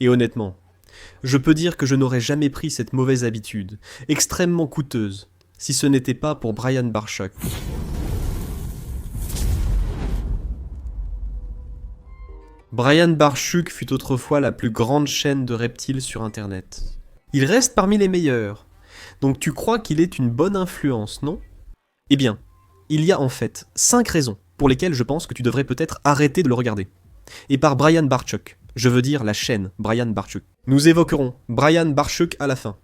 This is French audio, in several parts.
Et honnêtement, je peux dire que je n'aurais jamais pris cette mauvaise habitude, extrêmement coûteuse, si ce n'était pas pour Brian Barchuk. Brian Barchuk fut autrefois la plus grande chaîne de reptiles sur internet. Il reste parmi les meilleurs, donc tu crois qu'il est une bonne influence, non? Eh bien, il y a en fait 5 raisons pour lesquelles je pense que tu devrais peut-être arrêter de le regarder. Et par Brian Barchuk, je veux dire la chaîne Brian Barchuk. Nous évoquerons Brian Barchuk à la fin.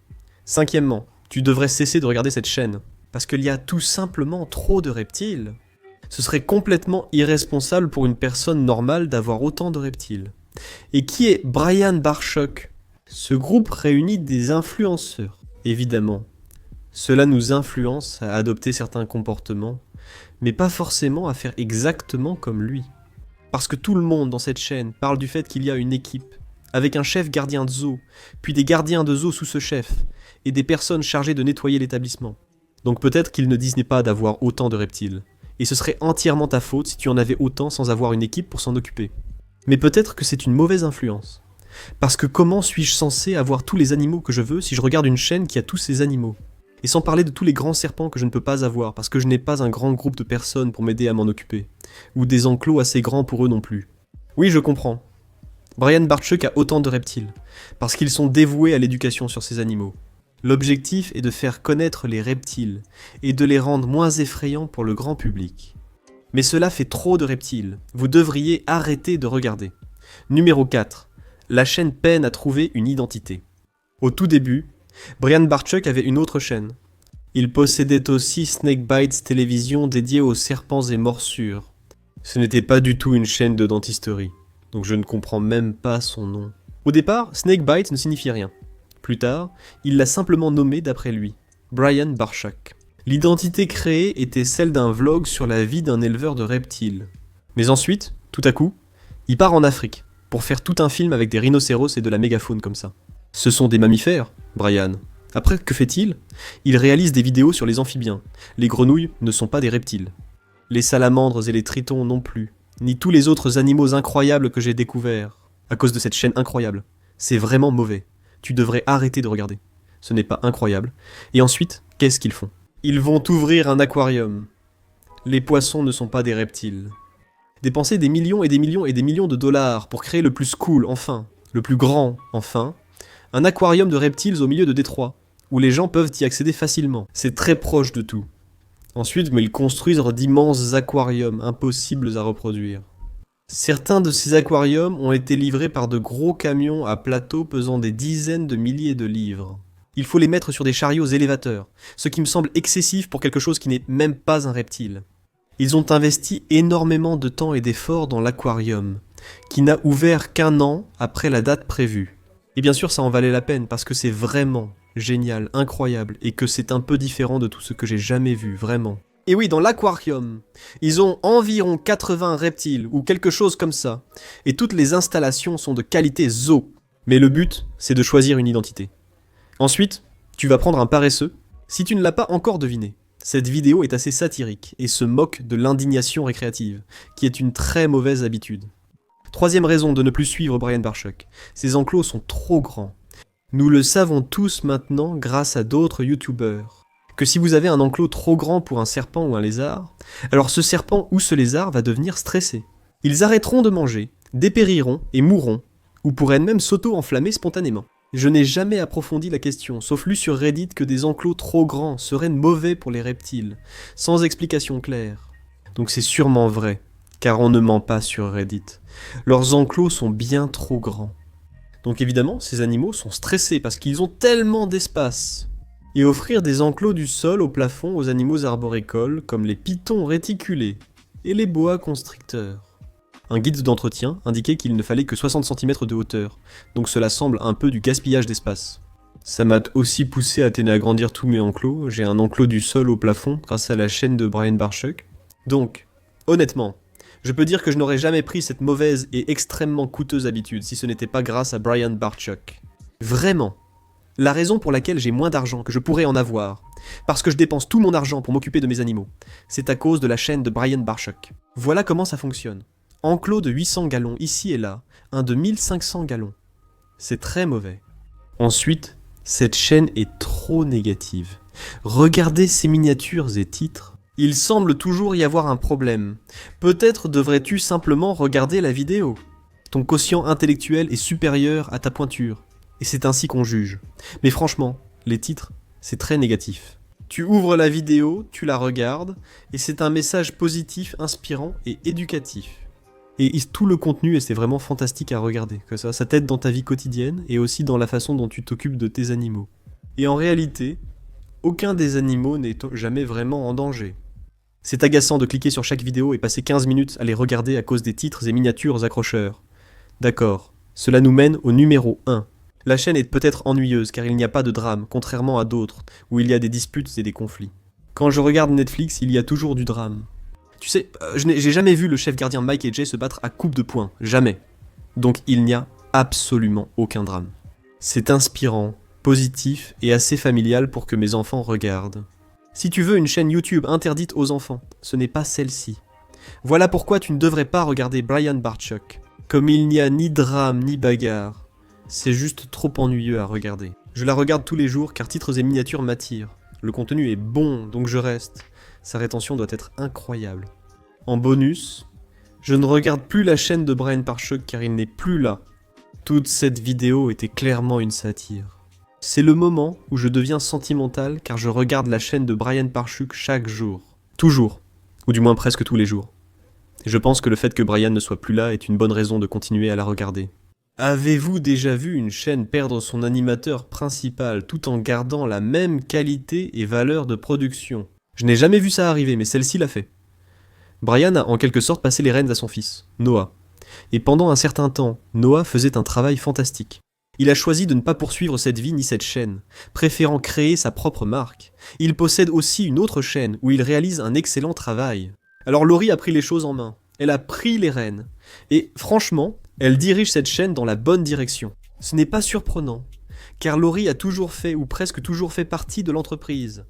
Cinquièmement, tu devrais cesser de regarder cette chaîne, parce qu'il y a tout simplement trop de reptiles. Ce serait complètement irresponsable pour une personne normale d'avoir autant de reptiles. Et qui est Brian Barchuk? Ce groupe réunit des influenceurs, évidemment. Cela nous influence à adopter certains comportements, mais pas forcément à faire exactement comme lui. Parce que tout le monde dans cette chaîne parle du fait qu'il y a une équipe, avec un chef gardien de zoo, puis des gardiens de zoo sous ce chef, et des personnes chargées de nettoyer l'établissement. Donc peut-être qu'il ne disait pas d'avoir autant de reptiles. Et ce serait entièrement ta faute si tu en avais autant sans avoir une équipe pour s'en occuper. Mais peut-être que c'est une mauvaise influence. Parce que comment suis-je censé avoir tous les animaux que je veux si je regarde une chaîne qui a tous ces animaux? Et sans parler de tous les grands serpents que je ne peux pas avoir parce que je n'ai pas un grand groupe de personnes pour m'aider à m'en occuper. Ou des enclos assez grands pour eux non plus. Oui, je comprends. Brian Barchuk a autant de reptiles. Parce qu'ils sont dévoués à l'éducation sur ces animaux. L'objectif est de faire connaître les reptiles et de les rendre moins effrayants pour le grand public. Mais cela fait trop de reptiles, vous devriez arrêter de regarder. Numéro 4. La chaîne peine à trouver une identité. Au tout début, Brian Barchuk avait une autre chaîne. Il possédait aussi Snakebites Télévision dédiée aux serpents et morsures. Ce n'était pas du tout une chaîne de dentisterie, donc je ne comprends même pas son nom. Au départ, Snakebite ne signifiait rien. Plus tard, il l'a simplement nommé d'après lui, Brian Barchuk. L'identité créée était celle d'un vlog sur la vie d'un éleveur de reptiles. Mais ensuite, tout à coup, il part en Afrique, pour faire tout un film avec des rhinocéros et de la mégafaune comme ça. Ce sont des mammifères, Brian. Après, que fait-il? Il réalise des vidéos sur les amphibiens. Les grenouilles ne sont pas des reptiles. Les salamandres et les tritons non plus. Ni tous les autres animaux incroyables que j'ai découverts. À cause de cette chaîne incroyable. C'est vraiment mauvais. Tu devrais arrêter de regarder. Ce n'est pas incroyable. Et ensuite, qu'est-ce qu'ils font? Ils vont ouvrir un aquarium. Les poissons ne sont pas des reptiles. Dépenser des millions et des millions et des millions de dollars pour créer le plus cool, enfin, le plus grand, enfin, un aquarium de reptiles au milieu de Détroit, où les gens peuvent y accéder facilement. C'est très proche de tout. Ensuite, mais ils construisent d'immenses aquariums impossibles à reproduire. Certains de ces aquariums ont été livrés par de gros camions à plateau pesant des dizaines de milliers de livres. Il faut les mettre sur des chariots élévateurs, ce qui me semble excessif pour quelque chose qui n'est même pas un reptile. Ils ont investi énormément de temps et d'efforts dans l'aquarium, qui n'a ouvert qu'1 an après la date prévue. Et bien sûr, ça en valait la peine parce que c'est vraiment génial, incroyable, et que c'est un peu différent de tout ce que j'ai jamais vu, vraiment. Et oui, dans l'aquarium, ils ont environ 80 reptiles, ou quelque chose comme ça, et toutes les installations sont de qualité zoo. Mais le but, c'est de choisir une identité. Ensuite, tu vas prendre un paresseux, si tu ne l'as pas encore deviné. Cette vidéo est assez satirique, et se moque de l'indignation récréative, qui est une très mauvaise habitude. Troisième raison de ne plus suivre Brian Barchuk, ces enclos sont trop grands. Nous le savons tous maintenant grâce à d'autres youtubeurs. Que si vous avez un enclos trop grand pour un serpent ou un lézard, alors ce serpent ou ce lézard va devenir stressé. Ils arrêteront de manger, dépériront et mourront, ou pourraient même s'auto-enflammer spontanément. Je n'ai jamais approfondi la question, sauf lu sur Reddit que des enclos trop grands seraient mauvais pour les reptiles, sans explication claire. Donc c'est sûrement vrai, car on ne ment pas sur Reddit. Leurs enclos sont bien trop grands. Donc évidemment, ces animaux sont stressés parce qu'ils ont tellement d'espace. Et offrir des enclos du sol au plafond aux animaux arboricoles comme les pitons réticulés et les boa constricteurs. Un guide d'entretien indiquait qu'il ne fallait que 60 cm de hauteur, donc cela semble un peu du gaspillage d'espace. Ça m'a aussi poussé à agrandir tous mes enclos, j'ai un enclos du sol au plafond grâce à la chaîne de Brian Barchuk. Donc, honnêtement, je peux dire que je n'aurais jamais pris cette mauvaise et extrêmement coûteuse habitude si ce n'était pas grâce à Brian Barchuk. Vraiment. La raison pour laquelle j'ai moins d'argent que je pourrais en avoir, parce que je dépense tout mon argent pour m'occuper de mes animaux, c'est à cause de la chaîne de Brian Barchuk. Voilà comment ça fonctionne. Enclos de 800 gallons ici et là, un de 1500 gallons. C'est très mauvais. Ensuite, cette chaîne est trop négative. Regardez ces miniatures et titres. Il semble toujours y avoir un problème. Peut-être devrais-tu simplement regarder la vidéo. Ton quotient intellectuel est supérieur à ta pointure. Et c'est ainsi qu'on juge. Mais franchement, les titres, c'est très négatif. Tu ouvres la vidéo, tu la regardes, et c'est un message positif, inspirant et éducatif. Et tout le contenu, et c'est vraiment fantastique à regarder. Que ça t'aide dans ta vie quotidienne, et aussi dans la façon dont tu t'occupes de tes animaux. Et en réalité, aucun des animaux n'est jamais vraiment en danger. C'est agaçant de cliquer sur chaque vidéo et passer 15 minutes à les regarder à cause des titres et miniatures accrocheurs. D'accord, cela nous mène au numéro 1. La chaîne est peut-être ennuyeuse car il n'y a pas de drame, contrairement à d'autres, où il y a des disputes et des conflits. Quand je regarde Netflix, il y a toujours du drame. Tu sais, j'ai jamais vu le chef gardien Mike et Jay se battre à coupe de poing, jamais. Donc il n'y a absolument aucun drame. C'est inspirant, positif et assez familial pour que mes enfants regardent. Si tu veux une chaîne YouTube interdite aux enfants, ce n'est pas celle-ci. Voilà pourquoi tu ne devrais pas regarder Brian Bartchuk. Comme il n'y a ni drame ni bagarre, c'est juste trop ennuyeux à regarder. Je la regarde tous les jours car titres et miniatures m'attirent. Le contenu est bon, donc je reste. Sa rétention doit être incroyable. En bonus, je ne regarde plus la chaîne de Brian Bartchuk car il n'est plus là. Toute cette vidéo était clairement une satire. C'est le moment où je deviens sentimental car je regarde la chaîne de Brian Bartchuk chaque jour. Toujours. Ou du moins presque tous les jours. Et je pense que le fait que Brian ne soit plus là est une bonne raison de continuer à la regarder. Avez-vous déjà vu une chaîne perdre son animateur principal tout en gardant la même qualité et valeur de production? Je n'ai jamais vu ça arriver, mais celle-ci l'a fait. Brian a en quelque sorte passé les rênes à son fils, Noah. Et pendant un certain temps, Noah faisait un travail fantastique. Il a choisi de ne pas poursuivre cette vie ni cette chaîne, préférant créer sa propre marque. Il possède aussi une autre chaîne où il réalise un excellent travail. Alors Laurie a pris les choses en main. Elle a pris les rênes. Et franchement, elle dirige cette chaîne dans la bonne direction. Ce n'est pas surprenant, car Laurie a toujours fait ou presque toujours fait partie de l'entreprise.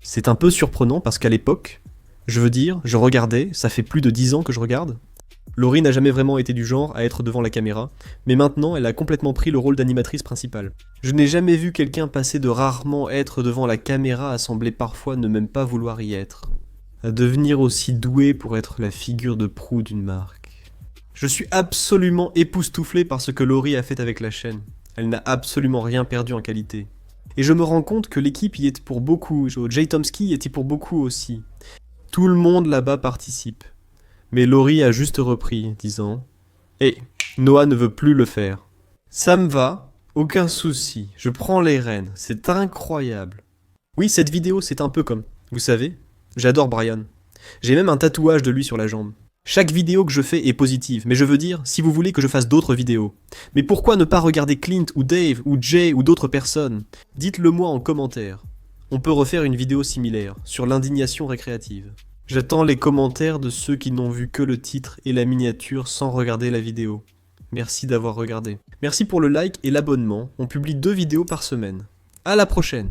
C'est un peu surprenant parce qu'à l'époque, je regardais, ça fait plus de 10 ans que je regarde. Laurie n'a jamais vraiment été du genre à être devant la caméra, mais maintenant elle a complètement pris le rôle d'animatrice principale. Je n'ai jamais vu quelqu'un passer de rarement être devant la caméra à sembler parfois ne même pas vouloir y être. À devenir aussi doué pour être la figure de proue d'une marque. Je suis absolument époustouflé par ce que Laurie a fait avec la chaîne. Elle n'a absolument rien perdu en qualité. Et je me rends compte que l'équipe y est pour beaucoup, Jay Tomsky y était pour beaucoup aussi. Tout le monde là-bas participe. Mais Laurie a juste repris, disant « Hey, Noah ne veut plus le faire. Ça me va, aucun souci, je prends les rênes, c'est incroyable. » Oui, cette vidéo c'est un peu comme, vous savez, j'adore Brian. J'ai même un tatouage de lui sur la jambe. Chaque vidéo que je fais est positive, mais je veux dire, si vous voulez que je fasse d'autres vidéos. Mais pourquoi ne pas regarder Clint ou Dave ou Jay ou d'autres personnes? Dites-le moi en commentaire. On peut refaire une vidéo similaire, sur l'indignation récréative. J'attends les commentaires de ceux qui n'ont vu que le titre et la miniature sans regarder la vidéo. Merci d'avoir regardé. Merci pour le like et l'abonnement, on publie 2 vidéos par semaine. À la prochaine!